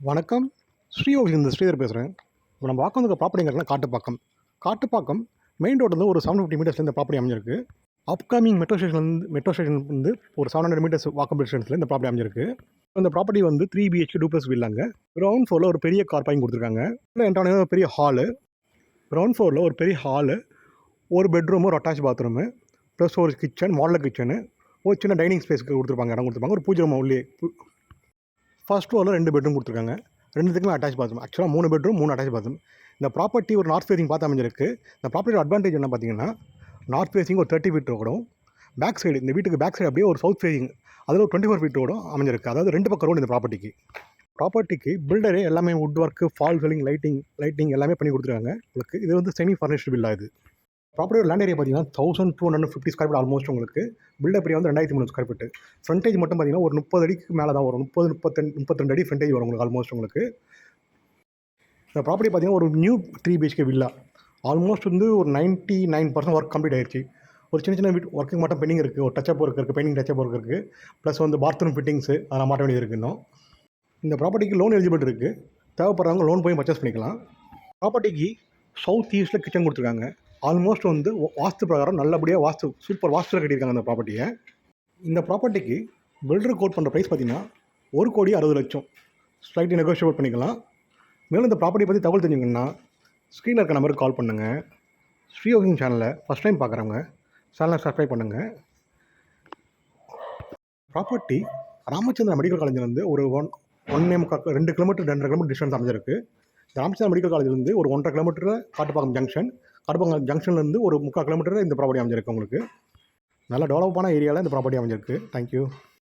வணக்கம். இந்த ஸ்ரீதர் பேசுகிறேன். இப்போ நம்ம பார்க்க வந்திருக்க ப்ராப்பர்ட்டிங்கிறதுலாம் காட்டுப்பாக்கம். காட்டுப்பாக்கம் மெயின் ரோட்லேருந்து ஒரு 750 மீட்டர்ஸில் இந்த ப்ராப்பர்ட்டி அமைஞ்சிருக்கு. அப்கமிங் மெட்ரோ ஸ்டேஷன் வந்து ஒரு 700 மீட்டர்ஸ் வாக்கபிள் டிஸ்டன்ஸில் இந்த ப்ராப்பர்ட்டி அமைஞ்சிருக்கு. இந்த ப்ராப்பர்ட்டி வந்து 3 BHK டூப்ளக்ஸ் வில்லாங்க. கிரவுண்ட் ஃப்ளோரில் ஒரு பெரிய கார் பார்க்கிங் கொடுத்துருக்காங்க. உள்ள என்ட்ரான ஒரு பெரிய ஹாலு. கிரவுண்ட் ஃப்ளோரில் ஒரு பெரிய ஹாலு, ஒரு பெட்ரூமு, ஒரு அட்டாச் பாத்ரூமு, ப்ளஸ் ஒரு கிச்சன், மாடலர் கிச்சனு, ஒரு சின்ன டைனிங் ஸ்பேஸ்க்கு கொடுத்துருப்பாங்க, இடம் கொடுத்துருப்பாங்க. ஒரு பூஜை ரூம் உள்ளே. ஃபர்ஸ்ட் ஃப்ளோரில் 2 பெட்ரூம் கொடுத்துருக்காங்க. 2த்துக்குமே அட்டாச் பாத்ரூம். ஆக்சுவலாக 3 பெட்ரூம், 3 அட்டாச் பாத்ரூம். இந்த ப்ராப்பர்ட்டி ஒரு நார்த் ஃபேசிங் பார்த்து அமைஞ்சிருக்கு. இந்த ப்ராப்பர்ட்டியோட அட்வான்டேஜ் என்ன பார்த்தீங்கன்னா, நார்த் ஃபேசிங் ஒரு 30 ஃபீட் ரோடும், பேக் சைடு இந்த வீட்டுக்கு பேக் சைடு அப்படியே ஒரு சவுத் ஃபேசிங் அதில் ஒரு 24 ஃபீட் ரோடும் அமைஞ்சிருக்கு. அதாவது 2 பக்கம் ரோடு இந்த ப்ராப்பர்ட்டிக்கு பில்டரே எல்லாமே would work, fall ceiling, lighting எல்லாமே பண்ணி கொடுத்துருக்காங்க உங்களுக்கு. இது வந்து செமி ஃபர்னிஷ்டு வில்லா இது. ப்ராப்பர்ட்டியோட லேண்ட் ஏரியா பார்த்தீங்கன்னா 1250 ஸ்கொயர் ஃபீட் ஆல்மோஸ்ட் உங்களுக்கு. பில்டப் ஏரியா வந்து 2300 ஸ்கொயர் ஃபீட். ஃப்ரண்டேஜ் மட்டும் பார்த்தீங்கன்னா ஒரு 30 அடிக்கு மேலே தான் வரும். 32 அடி ஃப்ரண்டேஜ் வரும் உங்களுக்கு ஆல்மோஸ்ட் உங்களுக்கு. இந்த ப்ராப்பர்ட்டி பார்த்தீங்கன்னா ஒரு நியூ 3 BHK வில்லா. ஆல்மோஸ்ட் வந்து ஒரு 99% ஒர்க் கம்ப்ளீட் ஆயிடுச்சு. ஒரு சின்ன வீட்டு ஒர்க்கு மட்டும் பெண்டிங் இருக்குது. ஒரு டச்சப் ஒர்க் இருக்குது, பெயிண்டிங் டச்சப் ஒர்க் இருக்குது. ப்ளஸ் வந்து பாத்ரூம் ஃபிட்டிங்ஸு அதெல்லாம் மாட்ட வேண்டியது இருக்குது இன்னும். இந்த ப்ராப்பர்ட்டிக்கு லோன் எலிஜிபிள் இருக்குது. தேவைப்படுறவங்க லோன் போய் பர்ச்சேஸ் பண்ணிக்கலாம். ப்ராப்பர்ட்டிக்கு சவுத் ஈஸ்ட்டில் கிச்சன் கொடுத்துருக்காங்க. ஆல்மோஸ்ட் வந்து வாஸ்து பிரகாரம் நல்லபடியாக சூப்பர் வாஸ்துவில் கட்டியிருக்காங்க இந்த ப்ராப்பர்ட்டியை. இந்த ப்ராப்பர்ட்டிக்கு பில்டர் கோட் பண்ணுற ப்ரைஸ் பார்த்தீங்கன்னா 1,60,00,000. ஸ்லைட்லி நெகோஷியபிள் பண்ணிக்கலாம். மேலும் இந்த ப்ராப்பர்ட்டி பற்றி தகவல் தெரிஞ்சுங்கன்னா ஸ்க்ரீனில் இருக்க நம்பருக்கு கால் பண்ணுங்கள். ஸ்ரீயோகிங் சேனலை ஃபஸ்ட் டைம் பார்க்குறவங்க சேனலை சப்ஸ்கிரைப் பண்ணுங்கள். ப்ராப்பர்ட்டி ராமச்சந்திரா மெடிக்கல் காலேஜ்லேருந்து ஒரு 2 கிலோமீட்டர் 2.5 கிலோமீட்டர் டிஸ்டன்ஸ் அமைஞ்சிருக்கு. ராமச்சந்திரா மெடிக்கல் காலேஜ்லேருந்து ஒரு 1.5 கிலோமீட்டரில் காட்டுப்பாக்கம் ஜங்ஷன்லேருந்து ஒரு 3/4 கிலோமீட்டர் இந்த ப்ராப்பர்ட்டி அமைஞ்சிருக்கு உங்களுக்கு. நல்ல டெவலப்பான ஏரியாவில் இந்த ப்ராப்பர்ட்டி அமைஞ்சிருக்கு. தேங்க்யூ.